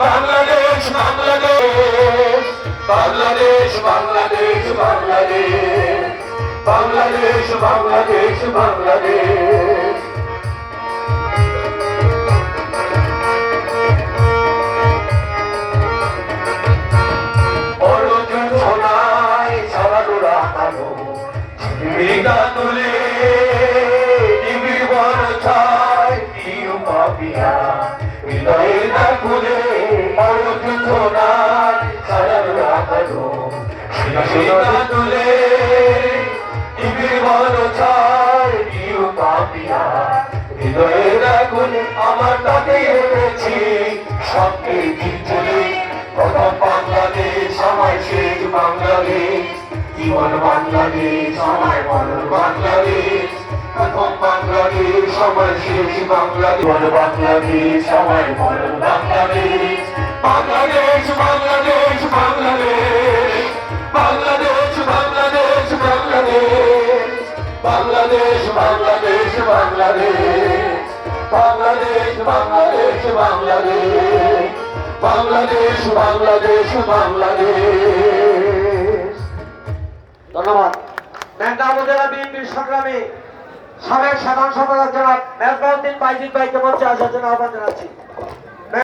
বাংলাদেশ বাংলাদেশ বাংলাদেশ বাংলাদেশ বাংলাদেশ বাংলাদেশ বাংলাদেশ বাংলাদেশ তুলে ডিবির বড় ছাই প্রিয় পাপিয়া হৃদয়ের না খুলে অর্জুন সোনার সারা রাখালো তুলে ডিবির বড় ছাই প্রিয় পাপিয়া হৃদয়ের না খুলে আমার তাকে রেখেছি স্বপ্নে চলে প্রথম বাংলাদেশ আমার শেষ বাংলাদেশ জীবন বাংলাদেশ আমার মরণ বাংলাদেশ প্রথম বাংলাদেশ আমার শেষ বাংলাদেশ বাংলাদেশ আমার মরণ বাংলাদেশ বাংলাদেশ বাংলাদেশ বাংলাদেশ বাংলাদেশ বাংলাদেশ বাংলাদেশ বাংলাদেশ বাংলাদেশ বাংলাদেশ বাংলাদেশ বাংলাদেশ বাংলাদেশ বাংলাদেশ বাংলাদেশ। ধন্যবাদ। মেঘনা উপজেলা বিএনপির সংগ্রামী সাবেক সাধারণ সম্পাদক জনাব মেজবাউদ্দিন বাইজিদ ভাইকে মঞ্চে আসার জন্য আহ্বান জানাচ্ছি।